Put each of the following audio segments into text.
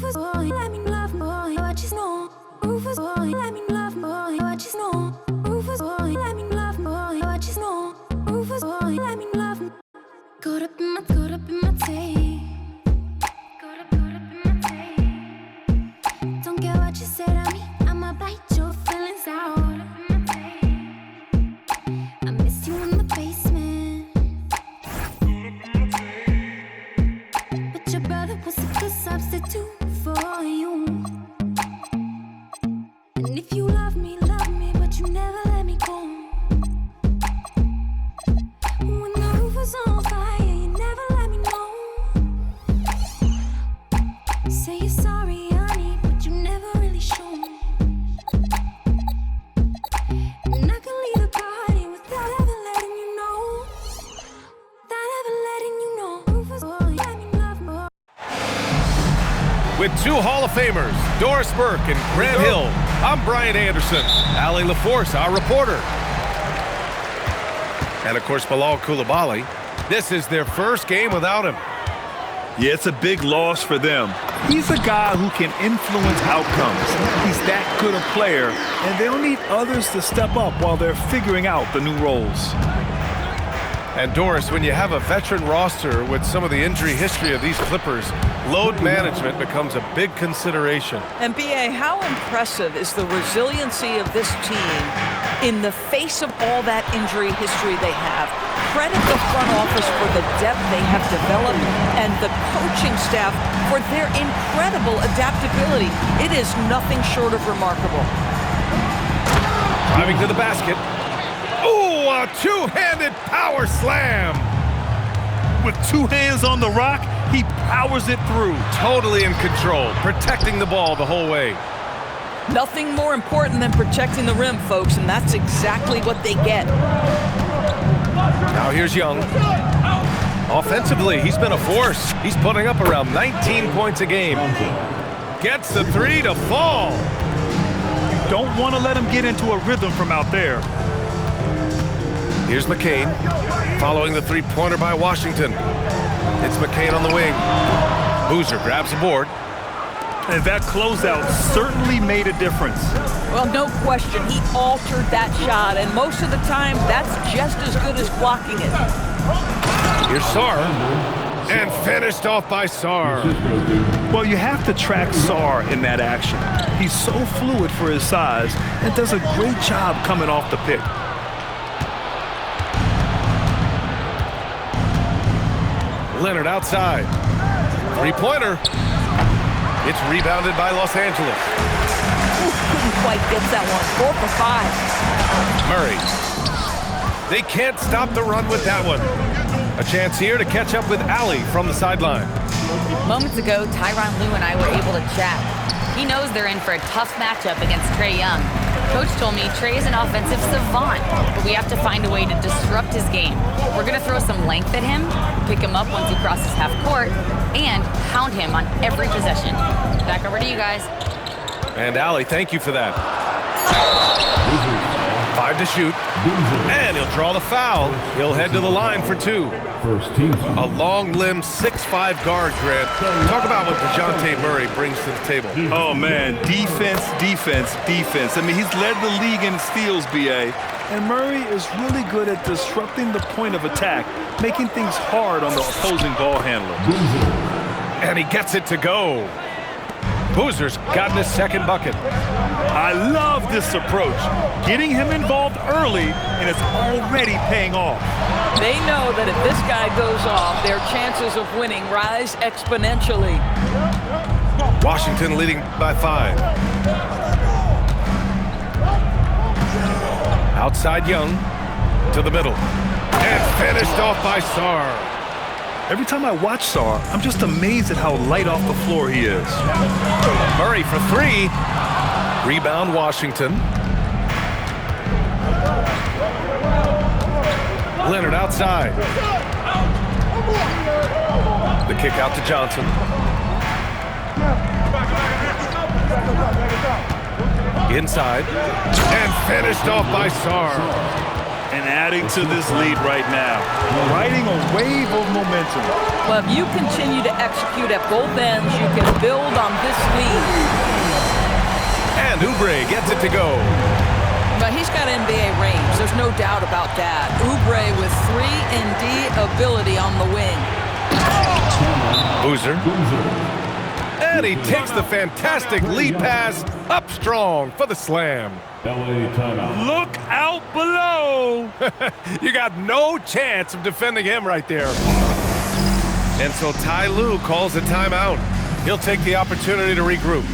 Rufus boy, let me love boy, what you know. Rufus boy, let me love boy, what you know. Rufus boy, let me love boy, what you know. Rufus boy, let me love. Caught up in my tape. Caught up in my tape. Don't care what you say to me, I'ma bite your feelings out. I miss you in the basement. But your brother was a good substitute for you. And if you love me, but you never let me go. When the roof was on fire, you never let me know. Say you're sorry, honey, but you never really show. And I can leave the party without ever letting you know. Without ever letting you know. Roof was boy, let me love more. With two Hall of Famers, Doris Burke and Grant Hill, I'm Brian Anderson. Ali LaForce, our reporter. And of course, Bilal Coulibaly. This is their first game without him. Yeah, it's a big loss for them. He's a guy who can influence outcomes. He's that good a player, and they'll need others to step up while they're figuring out the new roles. And Doris, when you have a veteran roster with some of the injury history of these Clippers, load management becomes a big consideration. And B.A., how impressive is the resiliency of this team in the face of all that injury history they have? Credit the front office for the depth they have developed and the coaching staff for their incredible adaptability. It is nothing short of remarkable. Driving to the basket. Ooh, a two-handed power slam. With two hands on the rock, he powers it through. Totally in control, protecting the ball the whole way. Nothing more important than protecting the rim, folks, and that's exactly what they get. Now here's Young. Offensively, he's been a force. He's putting up around 19 points a game. Gets the three to fall. Don't want to let him get into a rhythm from out there. Here's McCain, following the three-pointer by Washington. It's McCain on the wing. Boozer grabs the board. And that closeout certainly made a difference. Well, no question, he altered that shot, and most of the time, that's just as good as blocking it. Here's Sarr, and finished off by Sarr. Well, you have to track Sarr in that action. He's so fluid for his size and does a great job coming off the pick. Leonard outside. Three-pointer. It's rebounded by Los Angeles. Ooh, couldn't quite get that one. 4 for 5. Murray. They can't stop the run with that one. A chance here to catch up with Ali from the sideline. Moments ago, Tyronn Lue and I were able to chat. He knows they're in for a tough matchup against Trae Young. Coach told me Trae is an offensive savant, but we have to find a way to disrupt his game. We're going to throw some length at him, pick him up once he crosses half court, and hound him on every possession. Back over to you guys. And Ali, thank you for that. 5 to shoot, and he'll draw the foul. He'll head to the line for 2. A long-limbed 6'5" guard, Grant. Talk about what DeJounte Murray brings to the table. Oh, man, defense, defense, defense. I mean, he's led the league in steals, B.A., and Murray is really good at disrupting the point of attack, making things hard on the opposing ball handler. And he gets it to go. Boozer's gotten his second bucket. I love this approach. Getting him involved early, and it's already paying off. They know that if this guy goes off, their chances of winning rise exponentially. Washington leading by 5. Outside Young to the middle. And finished off by Sarr. Every time I watch Sarr, I'm just amazed at how light off the floor he is. Murray for 3. Rebound Washington. Leonard outside. The kick out to Johnson. Inside. And finished off by Sarr. And adding to this lead right now. Riding a wave of momentum. momentum. Well, if you continue to execute at both ends, you can build on this lead. And Oubre gets it to go. But he's got NBA range. There's no doubt about that. Oubre with 3-and-D ability on the wing. Boozer. And he takes the fantastic lead pass up strong for the slam. Look out below. You got no chance of defending him right there. And so Ty Lue calls a timeout. He'll take the opportunity to regroup.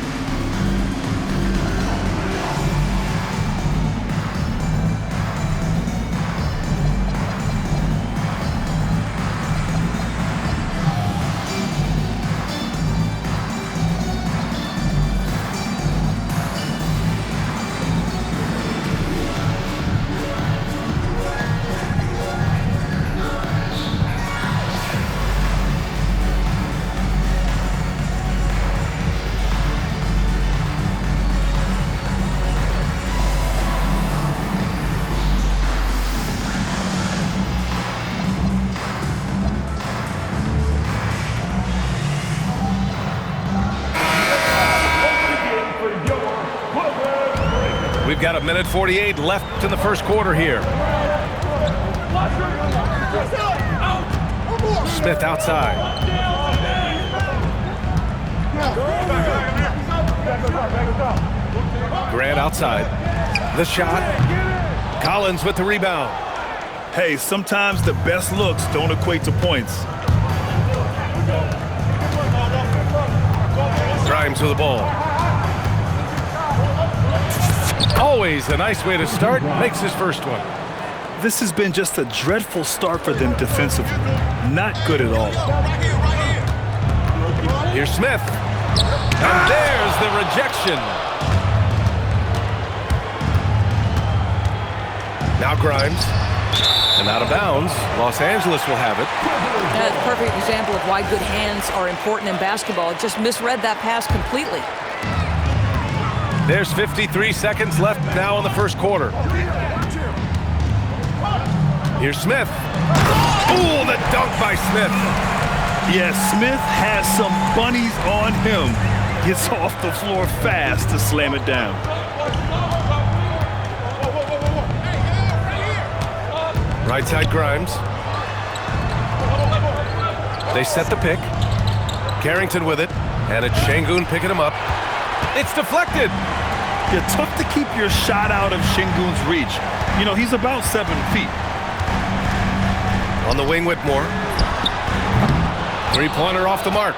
We've got 1:48 left in the first quarter here. Smith outside. Grant outside. The shot. Collins with the rebound. Hey, sometimes the best looks don't equate to points. Grimes with the ball. Always a nice way to start. Makes his first one. This has been just a dreadful start for them defensively. Not good at all. Here's Smith. And there's the rejection. Now Grimes. And out of bounds. Los Angeles will have it. That's a perfect example of why good hands are important in basketball. It just misread that pass completely. There's 53 seconds left now in the first quarter. Here's Smith. Ooh, the dunk by Smith. Yeah, Smith has some bunnies on him. Gets off the floor fast to slam it down. Right side Grimes. They set the pick. Carrington with it. And it's Şengün picking him up. It's deflected. Yeah, tough to keep your shot out of Şengün's reach. You know, he's about 7 feet. On the wing, Whitmore. Three-pointer off the mark.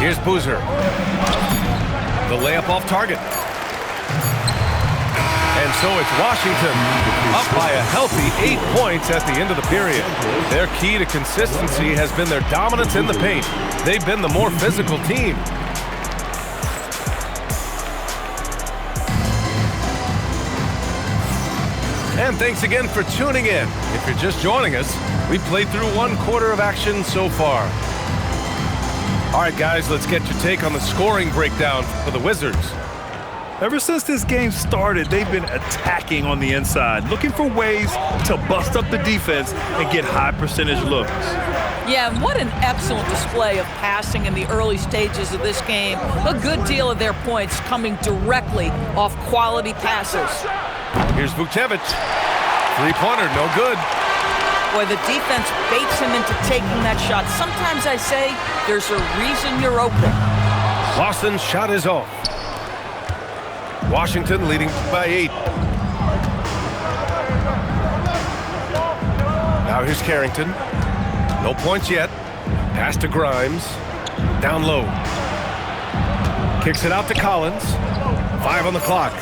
Here's Boozer. The layup off target. And so it's Washington up by a healthy 8 points at the end of the period. Their key to consistency has been their dominance in the paint. They've been the more physical team. And thanks again for tuning in. If you're just joining us, we played through 1 quarter of action so far. All right, guys, let's get your take on the scoring breakdown for the Wizards. Ever since this game started, they've been attacking on the inside, looking for ways to bust up the defense and get high percentage looks. Yeah, and what an excellent display of passing in the early stages of this game. A good deal of their points coming directly off quality passes. Here's Vucevic. Three-pointer, no good. Boy, the defense baits him into taking that shot. Sometimes I say there's a reason you're open. Lawson's shot is off. Washington leading by 8. Now here's Carrington. No points yet. Pass to Grimes. Down low. Kicks it out to Collins. 5 on the clock.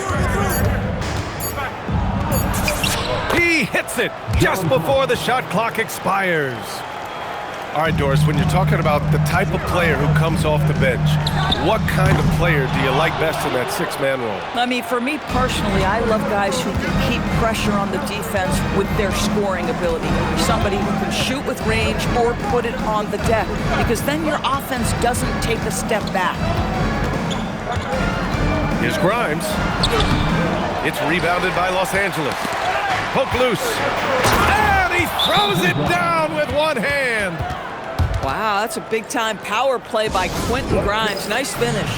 He hits it just before the shot clock expires. All right, Doris, when you're talking about the type of player who comes off the bench, what kind of player do you like best in that 6-man role? I mean, for me personally, I love guys who can keep pressure on the defense with their scoring ability. Somebody who can shoot with range or put it on the deck, because then your offense doesn't take a step back. Here's Grimes. It's rebounded by Los Angeles. poke loose. And he throws it down with one hand. Wow, that's a big-time power play by Quentin Grimes. Nice finish.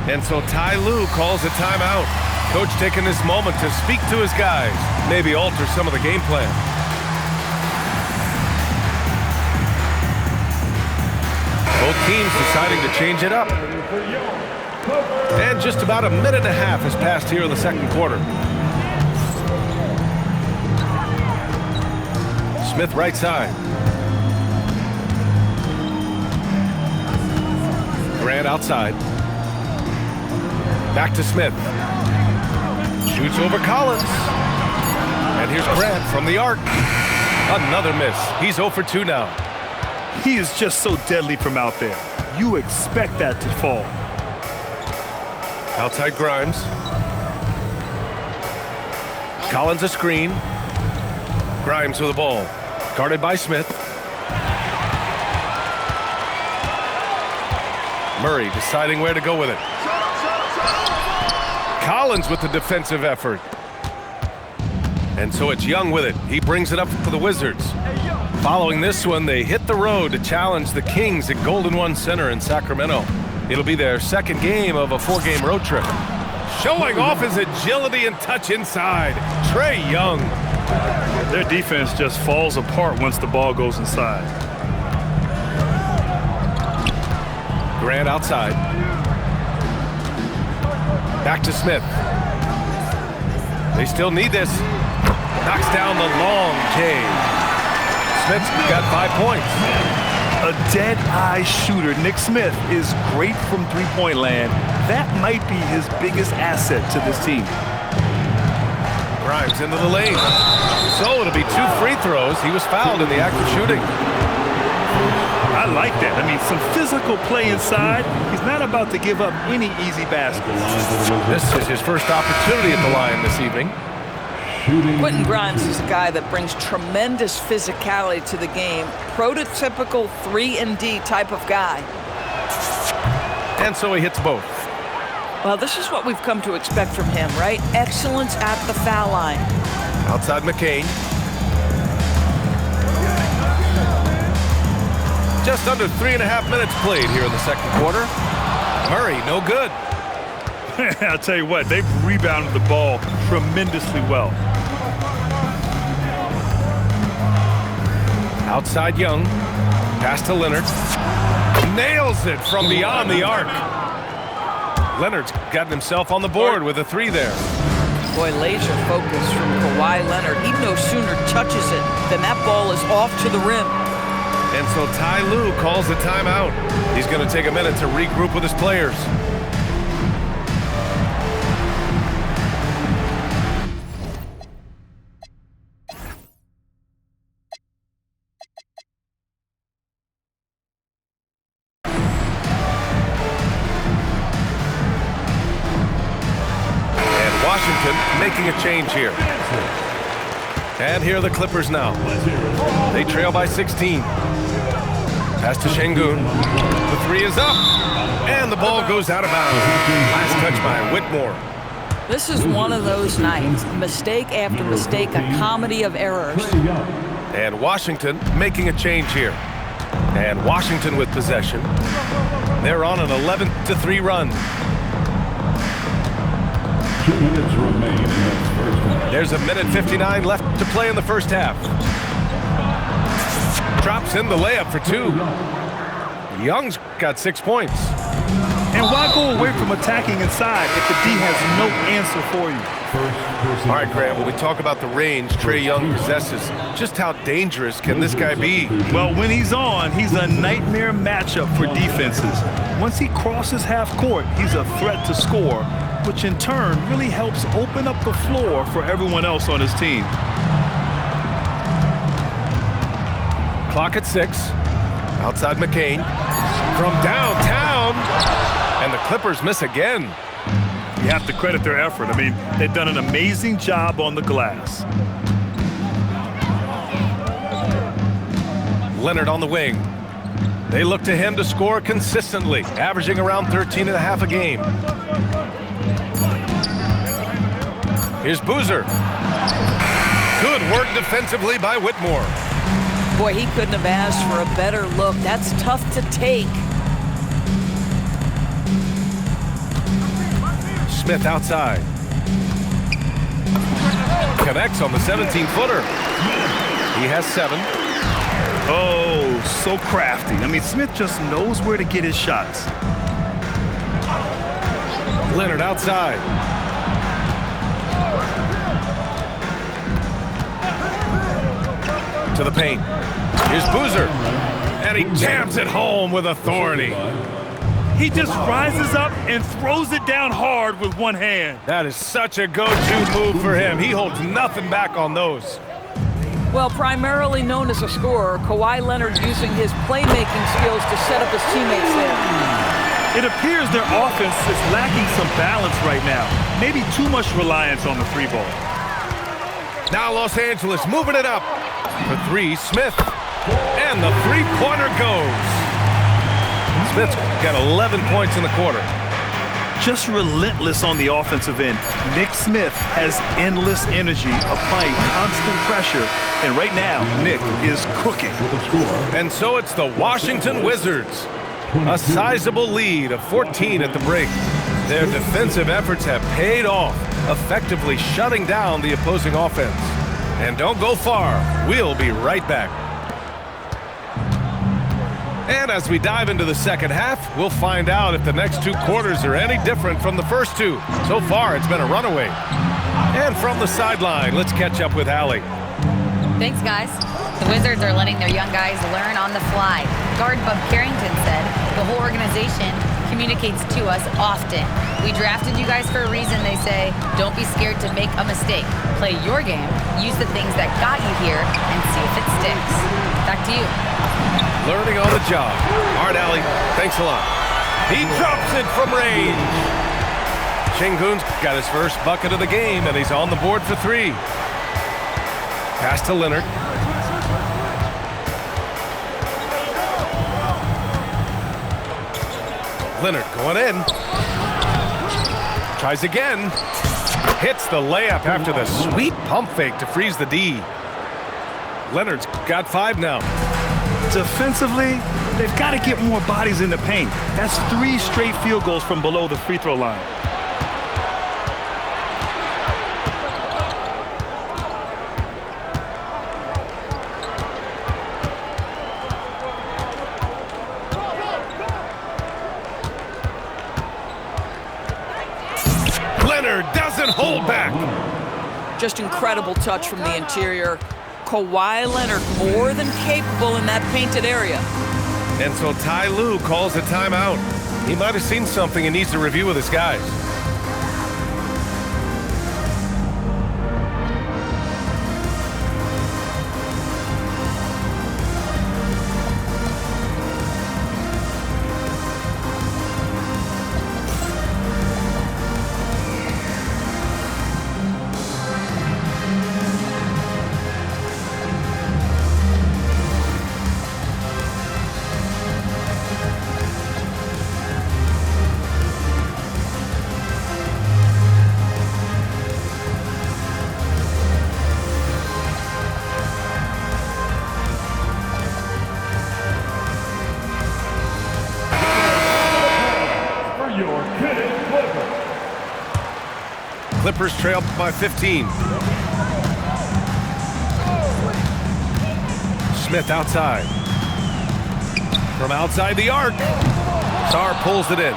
And so Ty Lue calls a timeout. Coach taking this moment to speak to his guys, maybe alter some of the game plan. Both teams deciding to change it up. And just about a minute and a half has passed here in the second quarter. Smith right side. Grant outside. Back to Smith. Shoots over Collins. And here's Grant from the arc. Another miss. He's 0 for 2 now. He is just so deadly from out there. You expect that to fall. Outside Grimes. Collins a screen. Grimes with the ball. Guarded by Smith. Murray deciding where to go with it. Collins with the defensive effort. And so it's Young with it. He brings it up for the Wizards. Following this one, they hit the road to challenge the Kings at Golden One Center in Sacramento. It'll be their second game of a 4-game road trip. Showing off his agility and touch inside, Trae Young. Their defense just falls apart once the ball goes inside. Grant outside. Back to Smith. They still need this. Knocks down the long J. Smith's got 5 points. A dead-eye shooter, Nick Smith, is great from three-point land. That might be his biggest asset to this team. Grimes into the lane. So it'll be 2 free throws. He was fouled in the act of shooting. I like that. I mean, some physical play inside. He's not about to give up any easy baskets. This is his first opportunity at the line this evening. Quentin Grimes is a guy that brings tremendous physicality to the game. Prototypical 3-and-D type of guy. And so he hits both. Well, this is what we've come to expect from him, right? Excellence at the foul line. Outside McCain. Just under 3.5 minutes played here in the second quarter. Murray, no good. I'll tell you what, they've rebounded the ball tremendously well. Outside Young. Pass to Leonard. Nails it from beyond the arc. Leonard's gotten himself on the board with a 3 there. Boy, laser focus from Kawhi Leonard. He no sooner touches it than that ball is off to the rim. And so Ty Lue calls the timeout. He's going to take a minute to regroup with his players. And Washington making a change here. And here are the Clippers now. They trail by 16. Pass to Şengün. The 3 is up. And the ball goes out of bounds. Last touch by Whitmore. This is one of those nights. Mistake after mistake, a comedy of errors. And Washington making a change here. And Washington with possession. They're on an 11-3 run. 2 minutes remain in this first half. There's a minute 59 left to play in the first half. Drops in the layup for 2. Young's got 6 points. And why go away from attacking inside if the D has no answer for you? All right, Grant, when we talk about the range Trae Young possesses, just how dangerous can this guy be? Well, when he's on, he's a nightmare matchup for defenses. Once he crosses half court, he's a threat to score, which in turn really helps open up the floor for everyone else on his team. Clock at 6. Outside McCain. From downtown. And the Clippers miss again. You have to credit their effort. I mean, they've done an amazing job on the glass. Leonard on the wing. They look to him to score consistently, averaging around 13.5 a game. Here's Boozer. Good work defensively by Whitmore. Boy, he couldn't have asked for a better look. That's tough to take. Smith outside. Connects on the 17-footer. He has 7. Oh, so crafty. I mean, Smith just knows where to get his shots. Leonard outside. To the paint. Here's Boozer. And he jams it home with authority. He just rises up and throws it down hard with one hand. That is such a go-to move for him. He holds nothing back on those. Well, primarily known as a scorer, Kawhi Leonard using his playmaking skills to set up his teammates there. It appears their offense is lacking some balance right now. Maybe too much reliance on the 3-ball. Now Los Angeles moving it up. For 3, Smith. And the three-pointer goes. Smith's got 11 points in the quarter. Just relentless on the offensive end. Nick Smith has endless energy, applying constant pressure. And right now, Nick is cooking. And so it's the Washington Wizards. A sizable lead of 14 at the break. Their defensive efforts have paid off, effectively shutting down the opposing offense. And don't go far. We'll be right back. And as we dive into the second half, we'll find out if the next 2 quarters are any different from the first 2. So far, it's been a runaway. And from the sideline, let's catch up with Allie. Thanks, guys. The Wizards are letting their young guys learn on the fly. Guard Bub Carrington said the whole organization communicates to us often. We drafted you guys for a reason, they say. Don't be scared to make a mistake. Play your game, use the things that got you here, and see if it sticks. Back to you. Learning on the job. All right, Allie, thanks a lot. He drops it from range. Şengün's got his first bucket of the game, and he's on the board for 3. Pass to Leonard. Leonard going in. Tries again. Hits the layup after the sweet pump fake to freeze the D. Leonard's got 5 now. Defensively, they've got to get more bodies in the paint. That's 3 straight field goals from below the free throw line. Leonard doesn't hold back. Just incredible touch from the interior. Kawhi Leonard more than capable in that painted area. And so Ty Lue calls a timeout. He might have seen something and needs to review with his guys. Clippers trail by 15. Smith outside. From outside the arc. Sarr pulls it in.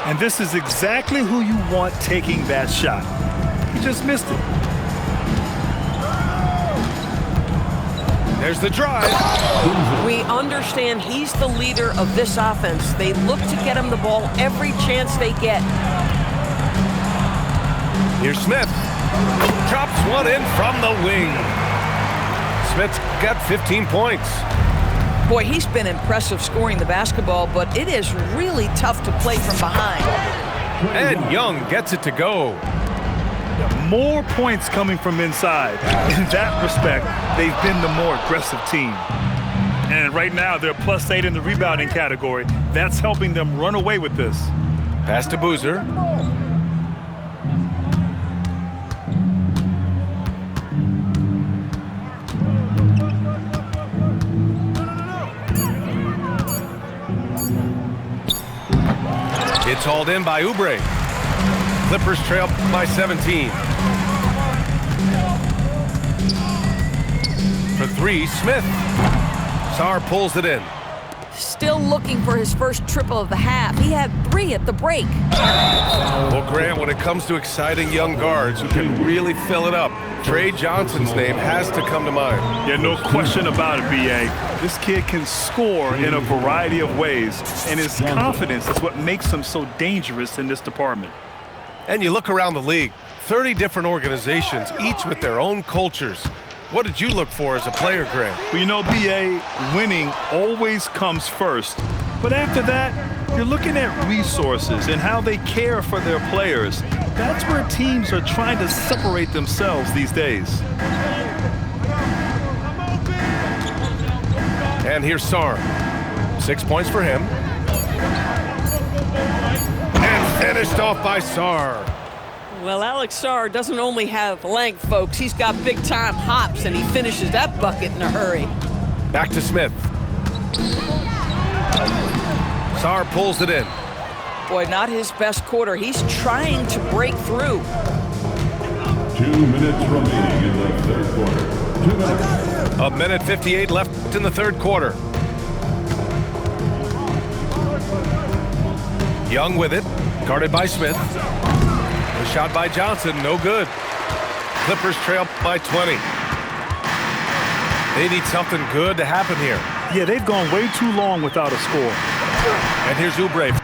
And this is exactly who you want taking that shot. He just missed it. There's the drive. We understand he's the leader of this offense. They look to get him the ball every chance they get. Here's Smith. Drops one in from the wing. Smith's got 15 points. Boy, he's been impressive scoring the basketball, but it is really tough to play from behind. And Young gets it to go. More points coming from inside. In that respect, they've been the more aggressive team. And right now, they're +8 in the rebounding category. That's helping them run away with this. Pass to It's hauled in by Oubre. Clippers trail by 17. For three, Smith. Sarr pulls it in. Still looking for his first triple of the half. He had 3 at the break. Well, Grant, when it comes to exciting young guards who can really fill it up, Trey Johnson's name has to come to mind. Yeah, no question about it, B.A. This kid can score in a variety of ways, and his confidence is what makes him so dangerous in this department. And you look around the league, 30 different organizations, each with their own cultures. What did you look for as a player, Grant? Well, you know, B.A., winning always comes first. But after that, you're looking at resources and how they care for their players. That's where teams are trying to separate themselves these days. And here's Sarr. 6 points for him. And finished off by Sarr. Well, Alex Sarr doesn't only have length, folks. He's got big-time hops, and he finishes that bucket in a hurry. Back to Smith. Sarr pulls it in. Boy, not his best quarter. He's trying to break through. 2 minutes remaining in the third quarter. 2 minutes. A minute 58 left in the third quarter. Young with it, guarded by Smith. The shot by Johnson, no good. Clippers trail by 20. They need something good to happen here. Yeah, they've gone way too long without a score. And here's Oubre.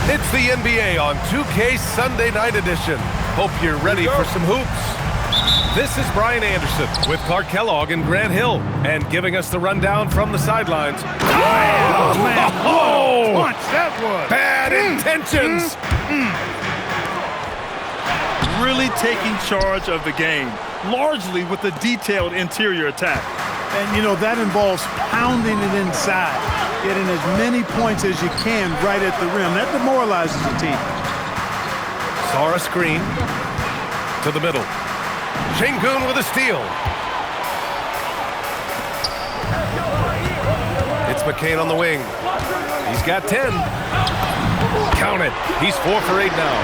It's the NBA on 2K Sunday Night Edition. Hope you're ready for some hoops. This is Brian Anderson with Clark Kellogg and Grant Hill, and giving us the rundown from the sidelines. Oh, man. Oh! Punch, that was. Bad intentions. Really taking charge of the game, largely with a detailed interior attack. And, you know, that involves pounding it inside, getting as many points as you can right at the rim. That demoralizes the team. Saw a screen to the middle. Şengün with a steal. It's McCain on the wing. He's got 10. Count it. He's 4 for 8 now.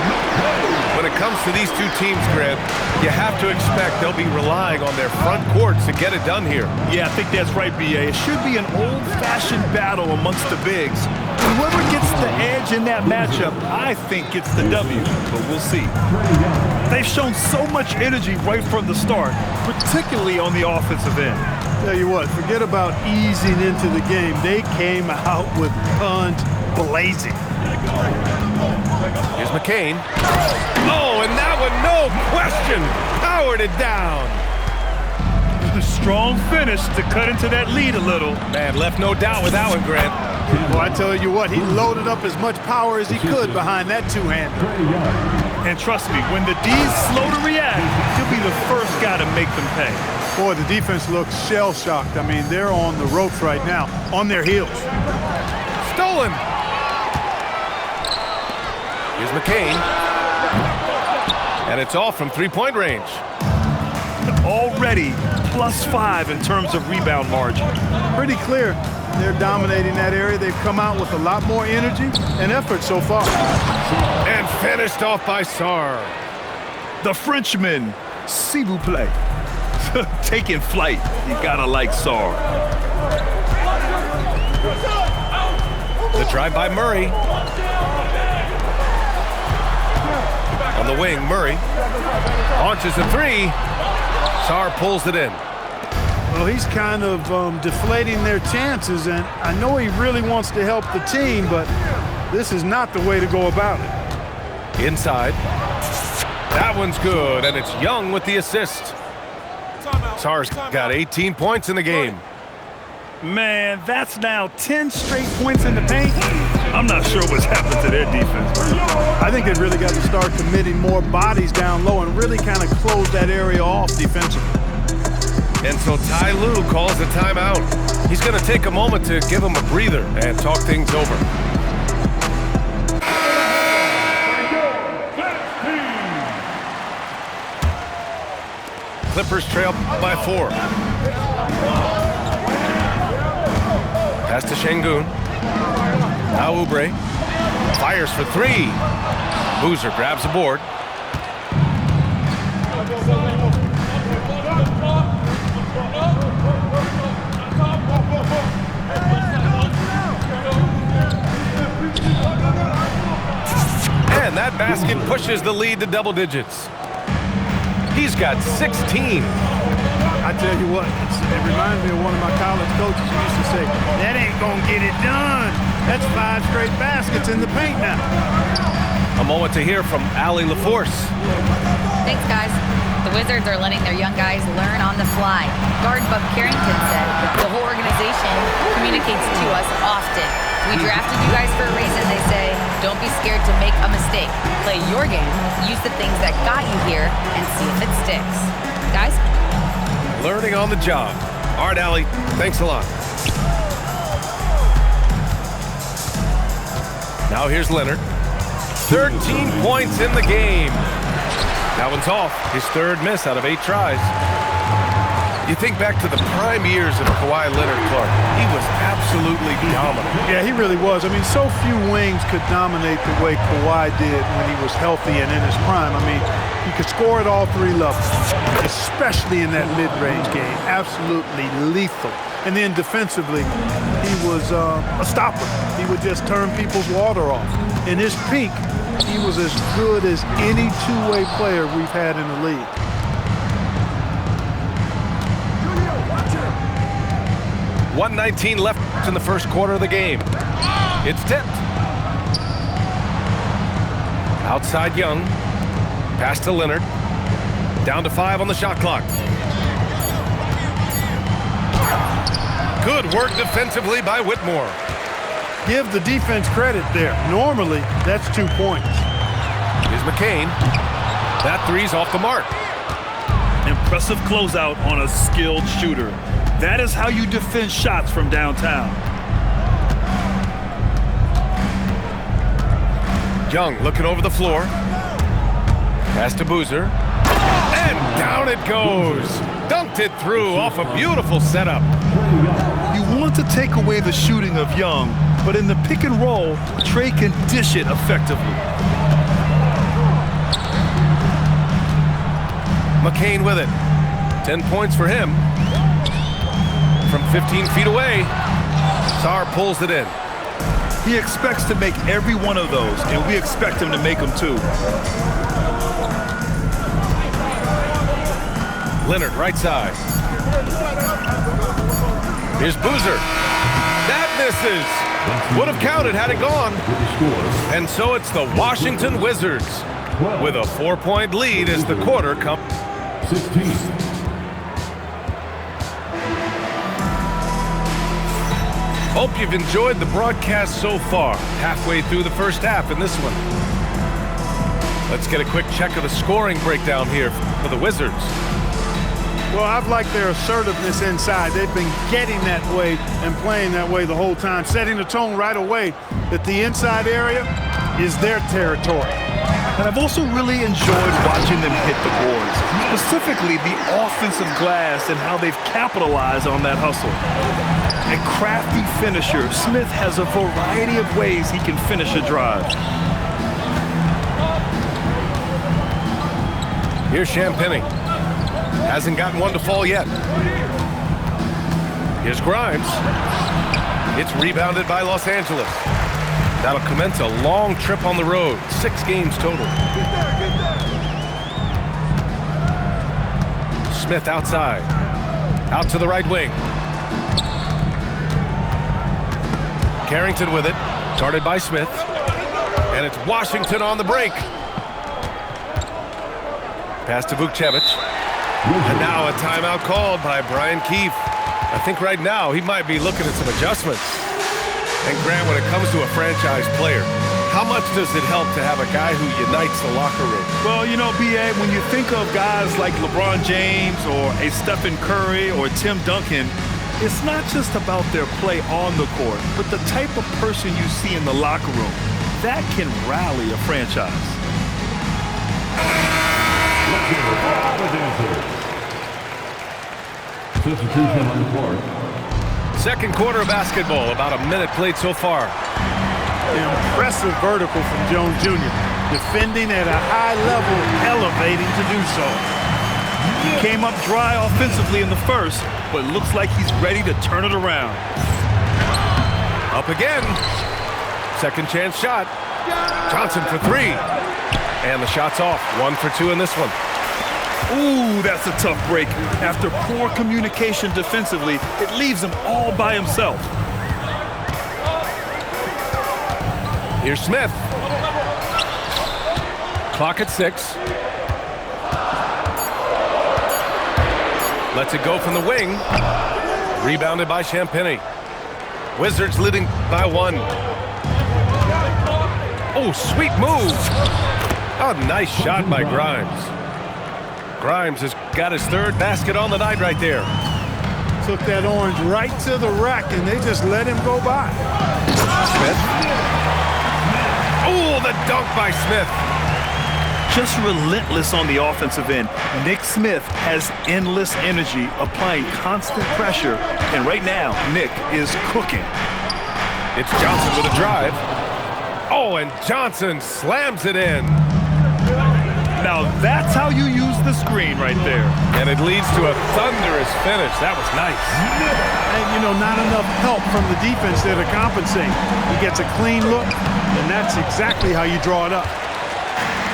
When it comes to these two teams, Grant, you have to expect they'll be relying on their front courts to get it done here. Yeah, I think that's right, B.A. It should be an old-fashioned battle amongst the bigs. And whoever gets the edge in that matchup, I think gets the W, but we'll see. They've shown so much energy right from the start, particularly on the offensive end. Tell you what, forget about easing into the game. They came out with guns blazing. Here's McCain. Oh, and that one, no question, powered it down. A strong finish to cut into that lead a little. Man, left no doubt with that one, Grant. Well, I tell you what, he loaded up as much power as he could behind that two-hander. And trust me, when the D's slow to react, he'll be the first guy to make them pay. Boy, the defense looks shell-shocked. I mean, they're on the ropes right now, on their heels. Stolen. Here's McCain. And it's off from three-point range. Already +5 in terms of rebound margin. Pretty clear. They're dominating that area. They've come out with a lot more energy and effort so far. And finished off by Sarr. The Frenchman, s'il vous plaît. Taking flight. You gotta like Sarr. The drive by Murray. On the wing, Murray launches a three. Sarr pulls it in. Well, he's kind of deflating their chances, and I know he really wants to help the team, but this is not the way to go about it. Inside. That one's good, and it's Young with the assist. Sar's got 18 points in the game. Man, that's now 10 straight points in the paint. I'm not sure what's happened to their defense. I think they really got to start committing more bodies down low and really kind of close that area off defensively. And so Ty Lue calls a timeout. He's going to take a moment to give him a breather and talk things over. Clippers trail by 4. Pass to Şengün. Now Oubre fires for 3. Boozer grabs the board. And that basket pushes the lead to double digits. He's got 16. I tell you what, it reminds me of one of my college coaches who used to say, that ain't gonna get it done. That's 5 straight baskets in the paint now. A moment to hear from Allie LaForce. Thanks, guys. The Wizards are letting their young guys learn on the fly. Guard Bub Carrington said the whole organization communicates to us often. We drafted you guys for a reason, they say. Don't be scared to make a mistake. Play your game, use the things that got you here, and see if it sticks. Guys? Learning on the job. All right, Allie, thanks a lot. Now here's Leonard. 13 points in the game. That one's off. His 3rd miss out of 8 tries. You think back to the prime years of Kawhi Leonard, Clark. He was absolutely dominant. Yeah, he really was. I mean, so few wings could dominate the way Kawhi did when he was healthy and in his prime. I mean, he could score at all 3 levels, especially in that mid-range game. Absolutely lethal. And then defensively, he was a stopper. He would just turn people's water off. In his peak, he was as good as any two-way player we've had in the league. .119 left in the first quarter of the game. It's tipped. Outside Young. Pass to Leonard. Down to 5 on the shot clock. Good work defensively by Whitmore. Give the defense credit there. Normally, that's 2 points. Here's McCain. That 3's off the mark. Impressive closeout on a skilled shooter. That is how you defend shots from downtown. Young looking over the floor. Pass to Boozer. And down it goes. Dunked it through off a beautiful setup. You want to take away the shooting of Young, but in the pick and roll, Trey can dish it effectively. McCain with it. 10 points for him. From 15 feet away, Sar pulls it in. He expects to make every one of those, and we expect him to make them too. Leonard, right side. Here's Boozer. That misses. Would have counted had it gone. And so it's the Washington Wizards with a 4-point lead as the quarter comes. 16. Hope you've enjoyed the broadcast so far. Halfway through the first half in this one. Let's get a quick check of the scoring breakdown here for the Wizards. Well, I've liked their assertiveness inside. They've been getting that way and playing that way the whole time, setting the tone right away that the inside area is their territory. And I've also really enjoyed watching them hit the boards, specifically the offensive glass and how they've capitalized on that hustle. A crafty finisher, Smith has a variety of ways he can finish a drive. Here's Champagny. Hasn't gotten one to fall yet. Here's Grimes. It's rebounded by Los Angeles. That'll commence a long trip on the road. 6 games total. Smith outside. Out to the right wing. Carrington with it. Guarded by Smith. And it's Washington on the break. Pass to Vukcevic. And now a timeout called by Brian Keefe. I think right now he might be looking at some adjustments. And Grant, when it comes to a franchise player, how much does it help to have a guy who unites the locker room? Well, you know, B.A., when you think of guys like LeBron James or a Stephen Curry or Tim Duncan, it's not just about their play on the court, but the type of person you see in the locker room. That can rally a franchise. Substitution on the court. Second quarter of basketball, about a minute played so far. Impressive vertical from Jones Jr. Defending at a high level, elevating to do so. He came up dry offensively in the first, but looks like he's ready to turn it around. Up again. Second chance shot. Johnson for three. And the shot's off. 1 for 2 in this one. Ooh, that's a tough break. After poor communication defensively, it leaves him all by himself. Here's Smith. Clock at 6. Lets it go from the wing. Rebounded by Champagny. Wizards leading by 1. Oh, sweet move. Oh, nice shot by Grimes. Grimes has got his third basket on the night right there. Took that orange right to the rack, and they just let him go by. Smith. Oh, the dunk by Smith. Just relentless on the offensive end. Nick Smith has endless energy, applying constant pressure, and right now, Nick is cooking. It's Johnson with a drive. Oh, and Johnson slams it in. Now that's how you use the screen right there. And it leads to a thunderous finish. That was nice. And, you know, not enough help from the defense there to compensate. He gets a clean look, and that's exactly how you draw it up.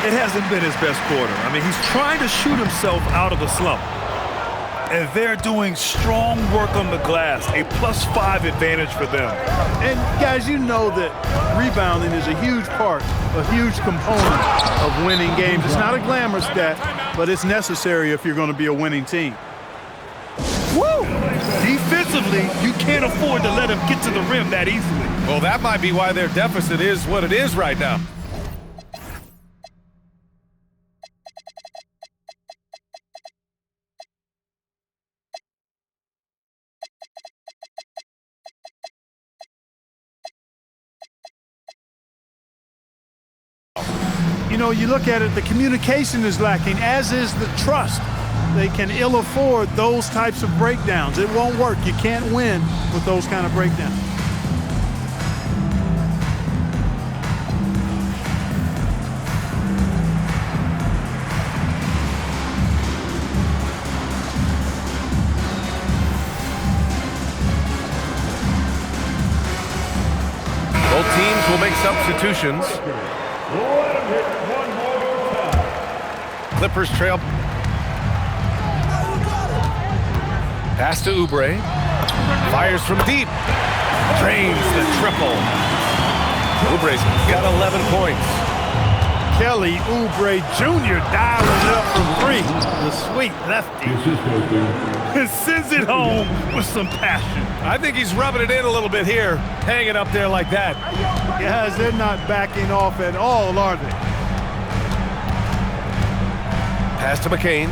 It hasn't been his best quarter. I mean, he's trying to shoot himself out of the slump. And they're doing strong work on the glass, a +5 advantage for them. And, guys, you know that rebounding is a huge part, a huge component of winning games. It's not a glamour stat, but it's necessary if you're going to be a winning team. Woo! Defensively, you can't afford to let him get to the rim that easily. Well, that might be why their deficit is what it is right now. You know, you look at it, the communication is lacking, as is the trust. They can ill afford those types of breakdowns. It won't work. You can't win with those kind of breakdowns. Both teams will make substitutions. Clippers trail. Pass to Oubre. Fires from deep. Drains the triple. Oubre's got 11 points. Kelly Oubre Jr. dialing it up from 3. The sweet lefty. And sends it home with some passion. I think he's rubbing it in a little bit here, hanging up there like that. Guys, they're not backing off at all, are they? Pass to McCain.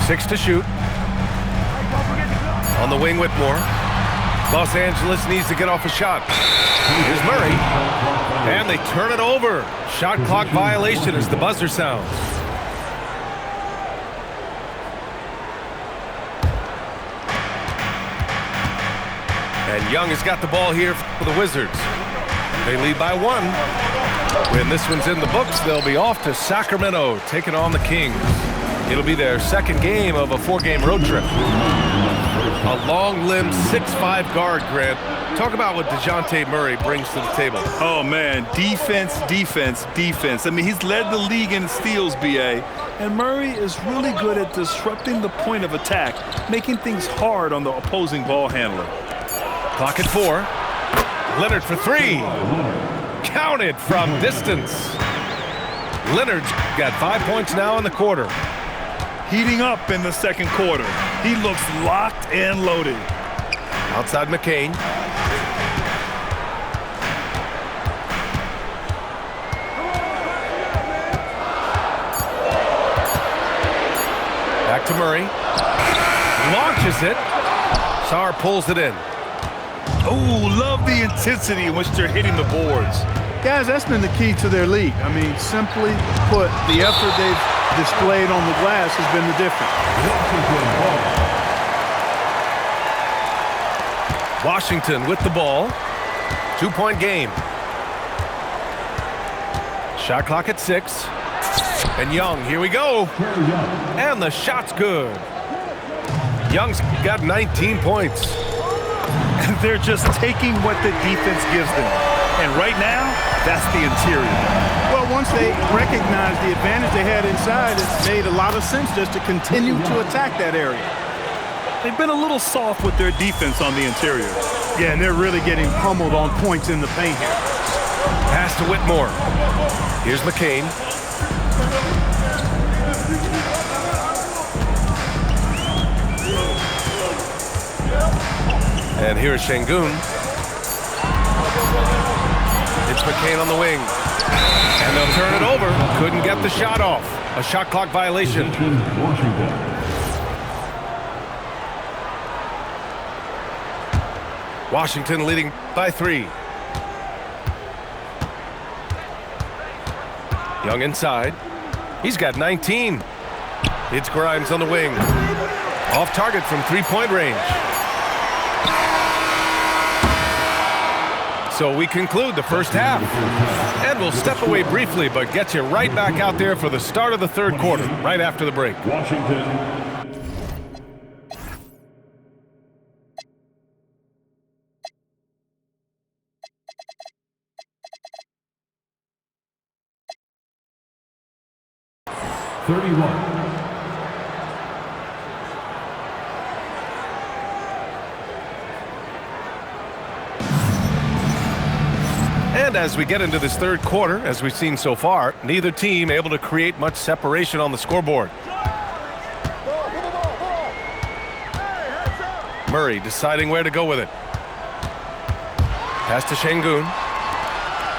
6 to shoot. On the wing, Whitmore. Los Angeles needs to get off a shot. Here's Murray. And they turn it over. Shot clock violation as the buzzer sounds. And Young has got the ball here for the Wizards. They lead by 1. When this one's in the books, they'll be off to Sacramento, taking on the Kings. It'll be their second game of a 4-game road trip. A long-limbed 6'5" guard, Grant, Talk about what DeJounte Murray brings to the table. Oh, man, defense, defense, defense. I mean, he's led the league in steals, B.A., and Murray is really good at disrupting the point of attack, making things hard on the opposing ball handler. Clock at 4. Leonard for 3. Counted from distance. Leonard's got 5 points now in the quarter. Heating up in the second quarter. He looks locked and loaded. Outside McCain. Back to Murray. Launches it. Sarr pulls it in. Oh, love the intensity in which they're hitting the boards. Guys, that's been the key to their league. I mean, simply put, the effort they've displayed on the glass has been the difference. Washington with the ball. 2-point game. Shot clock at 6. And Young, here we go. And the shot's good. Young's got 19 points. And they're just taking what the defense gives them. And right now, that's the interior. Well, once they recognized the advantage they had inside, it made a lot of sense just to continue to attack that area. They've been a little soft with their defense on the interior. Yeah, and they're really getting pummeled on points in the paint here. Pass to Whitmore. Here's McCain. And here's Şengün. It's McCain on the wing. And they'll turn it over. Couldn't get the shot off. A shot clock violation. Washington leading by 3. Young inside. He's got 19. It's Grimes on the wing. Off target from 3-point range. So we conclude the first half. And we'll step away briefly, but get you right back out there for the start of the third quarter, right after the break. Washington. And as we get into this third quarter, as we've seen so far, neither team able to create much separation on the scoreboard. Murray deciding where to go with it. Pass to Şengün.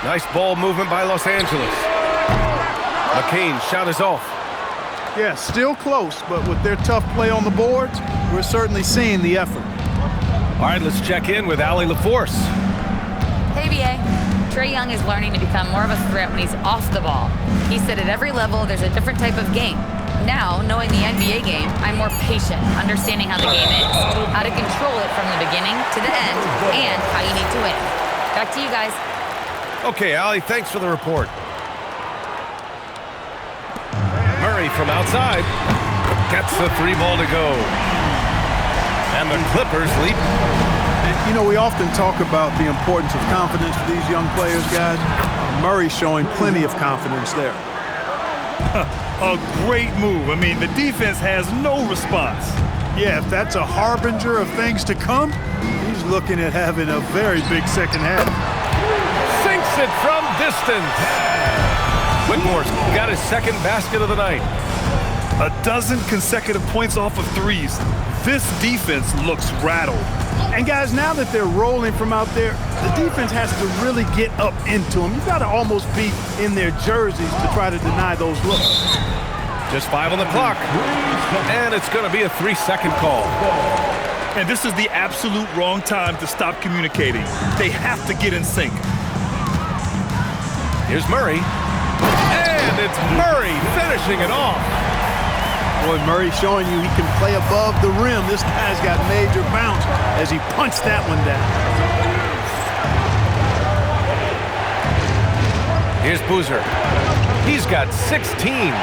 Nice ball movement by Los Angeles. McCain's shot is off. Yeah, still close, but with their tough play on the boards, we're certainly seeing the effort. All right, let's check in with Allie LaForce. Hey, BA. Trae Young is learning to become more of a threat when he's off the ball. He said at every level there's a different type of game. Now, knowing the NBA game, I'm more patient, understanding how the game is, how to control it from the beginning to the end, and how you need to win. Back to you guys. Okay, Allie, thanks for the report. Murray from outside gets the 3 ball to go. And the Clippers lead. You know, we often talk about the importance of confidence for these young players, guys. Murray's showing plenty of confidence there. A great move. I mean, the defense has no response. Yeah, if that's a harbinger of things to come, he's looking at having a very big second half. Sinks it from distance. Whitmore's got his second basket of the night. 12 consecutive points off of threes. This defense looks rattled. And guys, now that they're rolling from out there, the defense has to really get up into them. You've got to almost be in their jerseys to try to deny those looks. Just 5 on the clock. And it's going to be a 3-second call. And this is the absolute wrong time to stop communicating. They have to get in sync. Here's Murray. And it's Murray finishing it off. Boy, Murray showing you he can play above the rim. This guy's got major bounce as he punched that one down. Here's Boozer. He's got 16.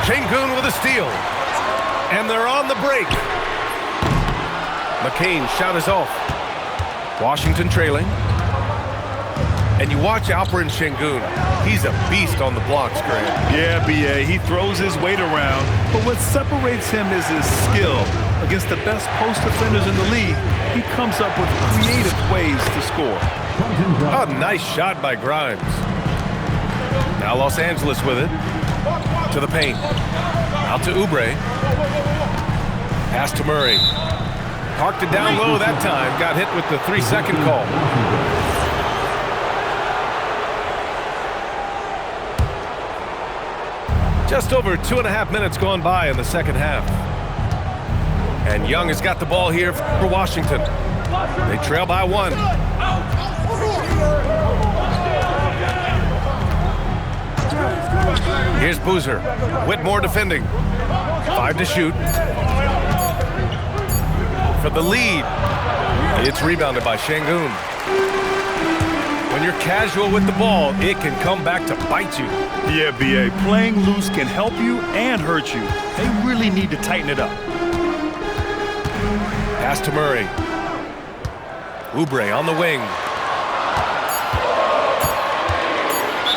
Şengün with a steal. And they're on the break. McCain's shot is off. Washington trailing. And you watch Alperen Şengün. He's a beast on the blocks, Grant. Yeah, B.A., he throws his weight around, but what separates him is his skill. Against the best post defenders in the league, he comes up with creative ways to score. Oh, nice shot by Grimes. Now Los Angeles with it. To the paint. Out to Oubre. Pass to Murray. Parked it down low that time. Got hit with the 3-second call. Just over 2.5 minutes gone by in the second half. And Young has got the ball here for Washington. They trail by 1. Here's Boozer. Whitmore defending. 5 to shoot. For the lead. It's rebounded by Şengün. When you're casual with the ball, it can come back to bite you. Yeah, B.A., playing loose can help you and hurt you. They really need to tighten it up. Pass to Murray. Oubre on the wing.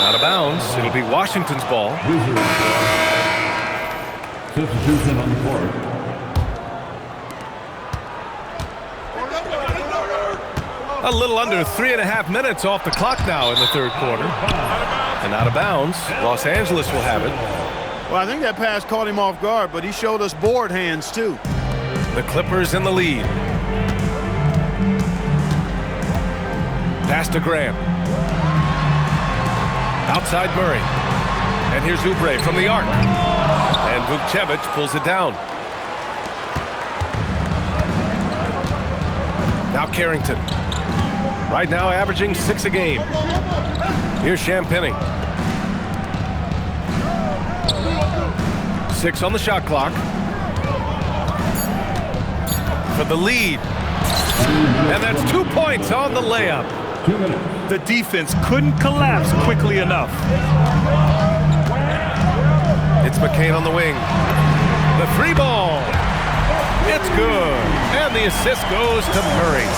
Out of bounds. It'll be Washington's ball. Substitution on the court. A little under 3.5 minutes off the clock now in the third quarter. And out of bounds. Los Angeles will have it. Well, I think that pass caught him off guard, but he showed us board hands, too. The Clippers in the lead. Pass to Graham. Outside Murray. And here's Oubre from the arc. And Vukcevic pulls it down. Now Carrington. Right now averaging 6 a game. Here's Champagny. 6 on the shot clock. For the lead. And that's 2 points on the layup. The defense couldn't collapse quickly enough. It's McCain on the wing. The 3 ball. It's good. And the assist goes to Murray.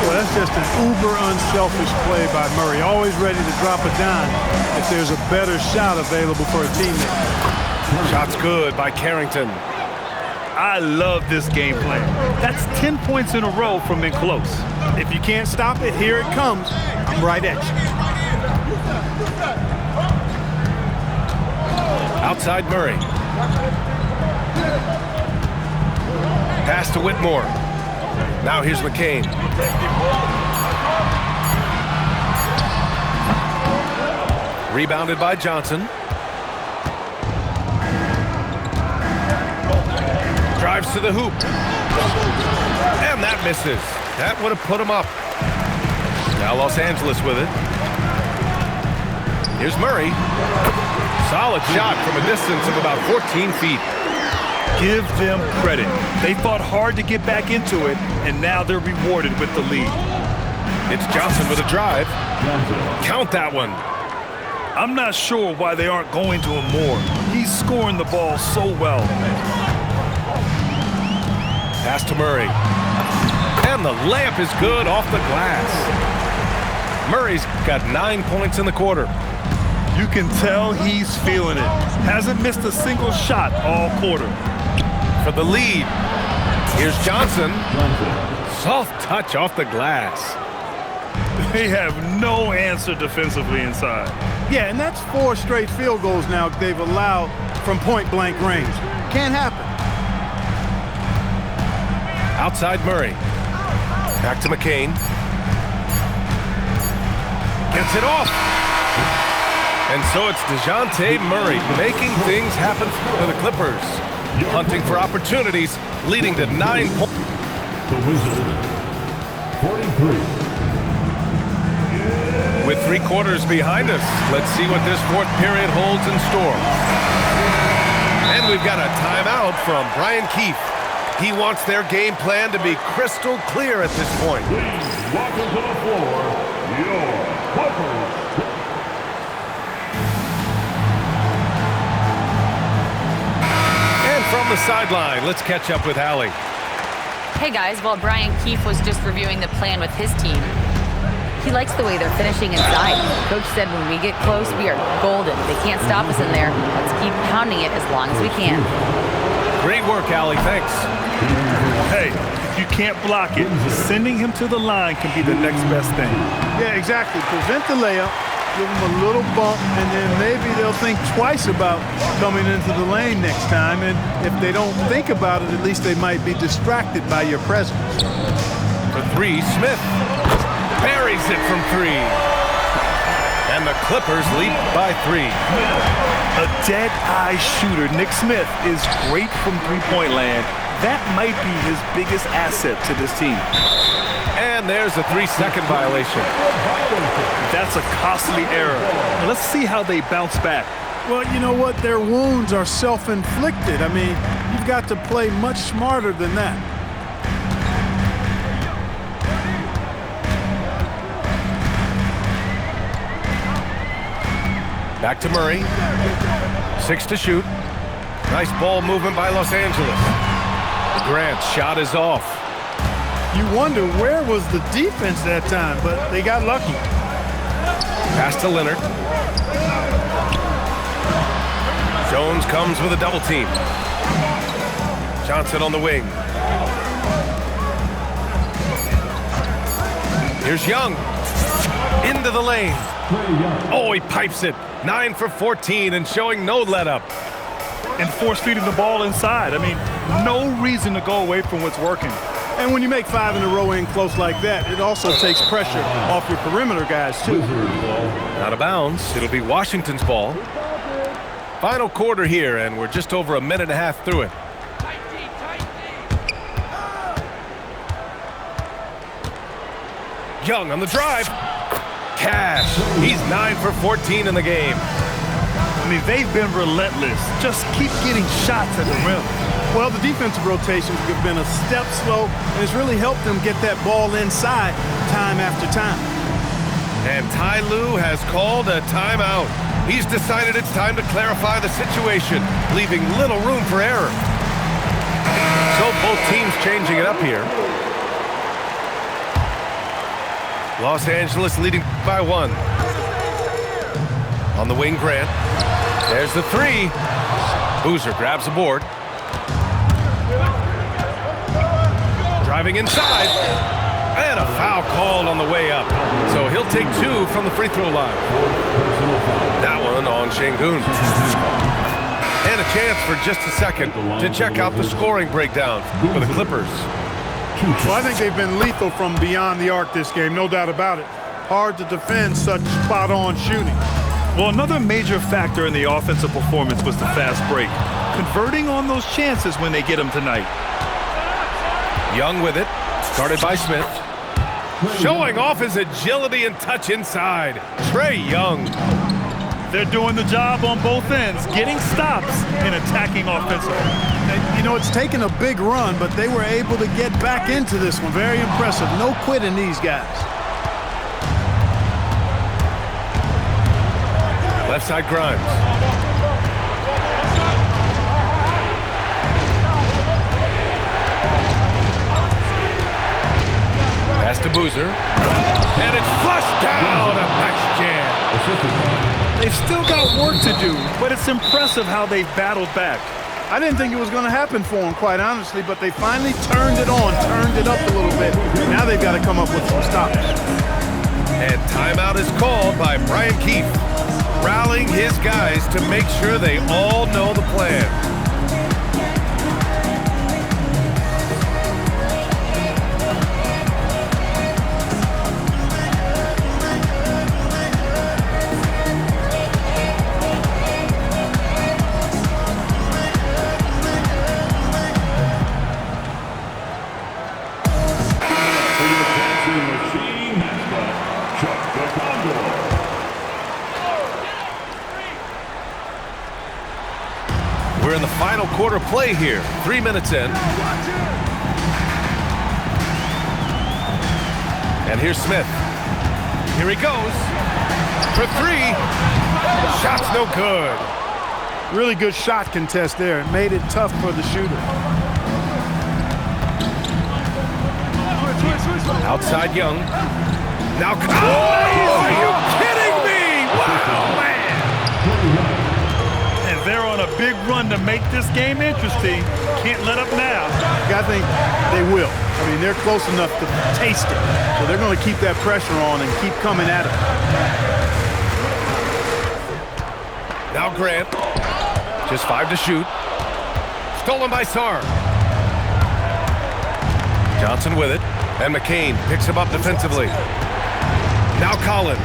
Well, that's just an uber unselfish play by Murray. Always ready to drop a dime if there's a better shot available for a teammate. Shot's good by Carrington. I love this game plan. That's 10 points in a row from in close. If you can't stop it, here it comes. I'm right at you. Outside Murray. Pass to Whitmore. Now here's McCain. Rebounded by Johnson. Drives to the hoop. And that misses. That would have put him up. Now Los Angeles with it. Here's Murray. Solid shot from a distance of about 14 feet. Give them credit. They fought hard to get back into it, and now they're rewarded with the lead. It's Johnson with a drive. Count that one. I'm not sure why they aren't going to him more. He's scoring the ball so well. Pass to Murray. And the layup is good off the glass. Murray's got 9 points in the quarter. You can tell he's feeling it. Hasn't missed a single shot all quarter. For the lead, here's Johnson. Soft touch off the glass. They have no answer defensively inside. Yeah, and that's 4 straight field goals now they've allowed from point-blank range. Can't happen. Outside Murray. Back to McCain. Gets it off. And so it's DeJounte Murray making things happen for the Clippers. Hunting for opportunities, leading to 9 points. The Wizards, 43. With 3 quarters behind us, let's see what this 4th period holds in store. And we've got a timeout from Brian Keefe. He wants their game plan to be crystal clear at this point. Please welcome to the floor, your Clippers. And from the sideline, let's catch up with Hallie. Hey guys, while Brian Keefe was just reviewing the plan with his team, he likes the way they're finishing inside. Coach said when we get close, we are golden. They can't stop us in there. Let's keep pounding it as long as we can. Great work, Allie. Thanks. Hey, if you can't block it, sending him to the line can be the next best thing. Yeah, exactly. Prevent the layup, give them a little bump, and then maybe they'll think twice about coming into the lane next time. And if they don't think about it, at least they might be distracted by your presence. For three, Smith buries it from three. And the Clippers lead by 3. A dead-eye shooter, Nick Smith, is great from three-point land. That might be his biggest asset to this team. And there's a 3-second violation. That's a costly error. Now let's see how they bounce back. Well, you know what? Their wounds are self-inflicted. I mean, you've got to play much smarter than that. Back to Murray. 6 to shoot. Nice ball movement by Los Angeles. Grant's shot is off. You wonder where was the defense that time, but they got lucky. Pass to Leonard. Jones comes with a double team. Johnson on the wing. Here's Young. Into the lane. Oh, he pipes it. 9 for 14 and showing no let-up. And force-feeding the ball inside. I mean, no reason to go away from what's working. And when you make 5 in a row in close like that, it also takes pressure off your perimeter guys, too. Out of bounds. It'll be Washington's ball. Final quarter here, and we're just over a minute and a half through it. Young on the drive. Cash. He's 9 for 14 in the game. I mean, they've been relentless. Just keep getting shots at the rim. Well, the defensive rotations have been a step slow, and it's really helped them get that ball inside time after time. And Ty Lue has called a timeout. He's decided it's time to clarify the situation, leaving little room for error. So both teams changing it up here. Los Angeles leading by 1. On the wing, Grant. There's the 3. Boozer grabs a board. Driving inside. And a foul called on the way up. So he'll take 2 from the free throw line. That one on Şengün. And a chance for just a second to check out the scoring breakdown for the Clippers. Well, I think they've been lethal from beyond the arc this game, no doubt about it. Hard to defend such spot-on shooting. Well, another major factor in the offensive performance was the fast break. Converting on those chances when they get them tonight. Young with it, started by Smith. Showing off his agility and touch inside. Trae Young. They're doing the job on both ends, getting stops and attacking offensively. And, you know, it's taken a big run, but they were able to get back into this one. Very impressive. No quitting these guys. Left side Grimes. Pass to Boozer. And it's flushed down. A nice jam. They've still got work to do, but it's impressive how they've battled back. I didn't think it was going to happen for them, quite honestly, but they finally turned it on, turned it up a little bit. Now they've got to come up with some stops. And timeout is called by Brian Keefe, rallying his guys to make sure they all know the plan. We're in the final quarter play here. 3 minutes in. And here's Smith. Here he goes. For 3. Shot's no good. Really good shot contest there. It made it tough for the shooter. Outside Young. Now, oh, are you kidding me? Wow, man. And they're on a big run to make this game interesting. Can't let up now. I think they will. I mean, they're close enough to taste it. So they're going to keep that pressure on and keep coming at it. Now Grant. Just 5 to shoot. Stolen by Sarr. Johnson with it. And McCain picks him up defensively. Now Collins.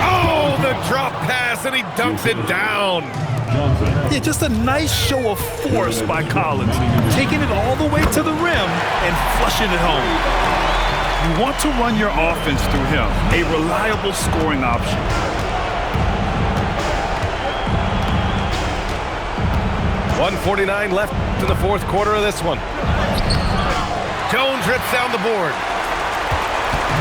Oh, the drop pass, and he dunks it down. Yeah, just a nice show of force by Collins. Taking it all the way to the rim and flushing it home. You want to run your offense through him. A reliable scoring option. .149 left in the fourth quarter of this one. Jones rips down the board.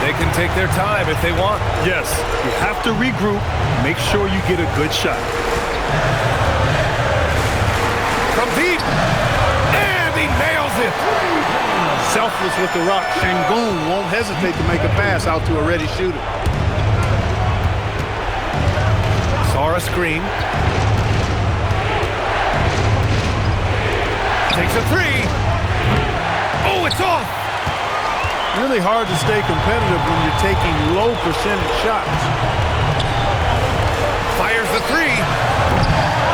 They can take their time if they want. Yes, you have to regroup. Make sure you get a good shot. From deep. And he nails it. Selfless with the rock. Şengün won't hesitate to make a pass out to a ready shooter. Sarr a screen. Takes a three. Oh, it's off. Really hard to stay competitive when you're taking low percentage shots. Fires the three.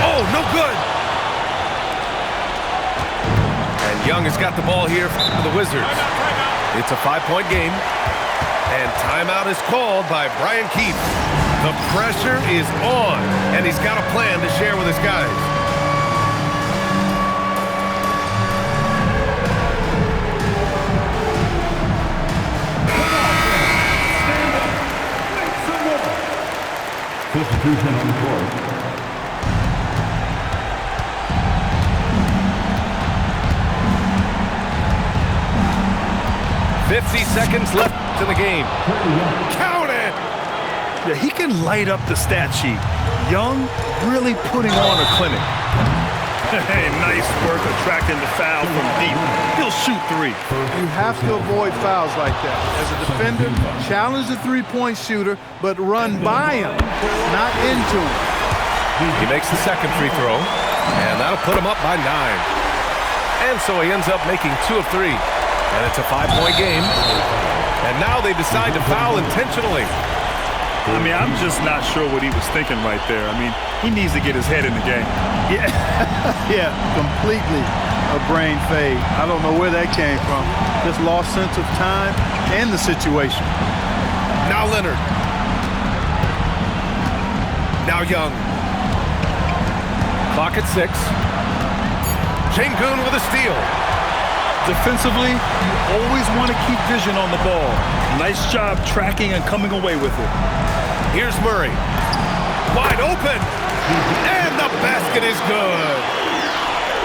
Oh, no good. And Young has got the ball here for the Wizards. It's a 5-point game. And timeout is called by Brian Keefe. The pressure is on, and he's got a plan to share with his guys. Substitution on the court. 50 seconds left in the game. Count it! Yeah, he can light up the stat sheet. Young really putting on a clinic. Hey, nice work attracting the foul from deep. He'll shoot three. You have to avoid fouls like that. As a defender, challenge the three-point shooter, but run by him, not into him. He makes the second free throw, and that'll put him up by 9. And so he ends up making 2 of 3. And it's a 5-point game. And now they decide to foul intentionally. I mean, I'm just not sure what he was thinking right there. I mean, he needs to get his head in the game. Yeah, yeah, completely a brain fade. I don't know where that came from. Just lost sense of time and the situation. Now Leonard. Now Young. Clock at 6. Şengün with a steal. Defensively, you always want to keep vision on the ball. Nice job tracking and coming away with it. Here's Murray. Wide open. And the basket is good.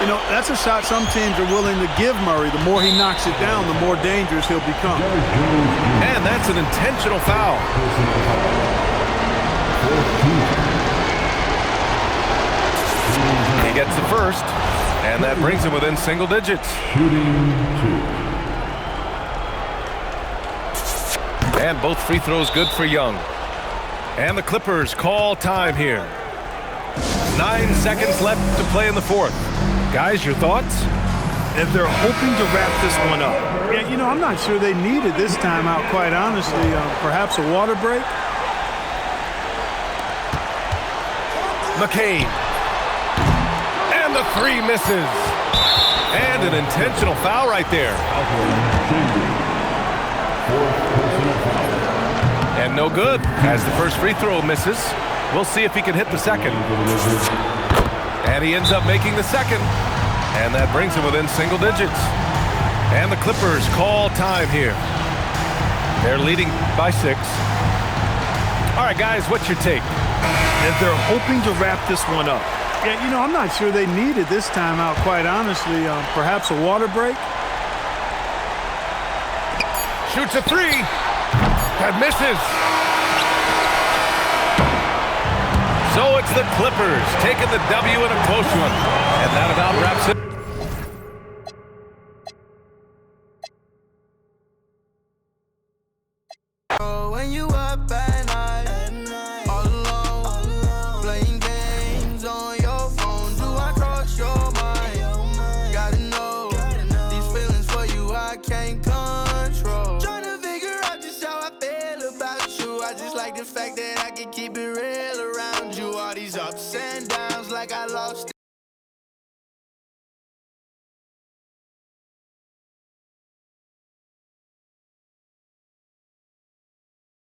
You know, that's a shot some teams are willing to give Murray. The more he knocks it down, the more dangerous he'll become. And that's an intentional foul. He gets the first, and that brings him within single digits. And both free throws good for Young. And the Clippers call time here. 9 seconds left to play in the fourth. Guys, your thoughts? And they're hoping to wrap this one up. Yeah, you know, I'm not sure they needed this timeout, quite honestly. Perhaps a water break? McCain. And the three misses. And an intentional foul right there. And no good, as the first free throw misses. We'll see if he can hit the second. And he ends up making the second. And that brings him within single digits. And the Clippers call time here. They're leading by 6. All right, guys, what's your take? And they're hoping to wrap this one up. Yeah, you know, I'm not sure they needed this timeout, quite honestly. Perhaps a water break? Shoots a three. That misses. So it's the Clippers taking the W in a close one. And that about wraps it. that back.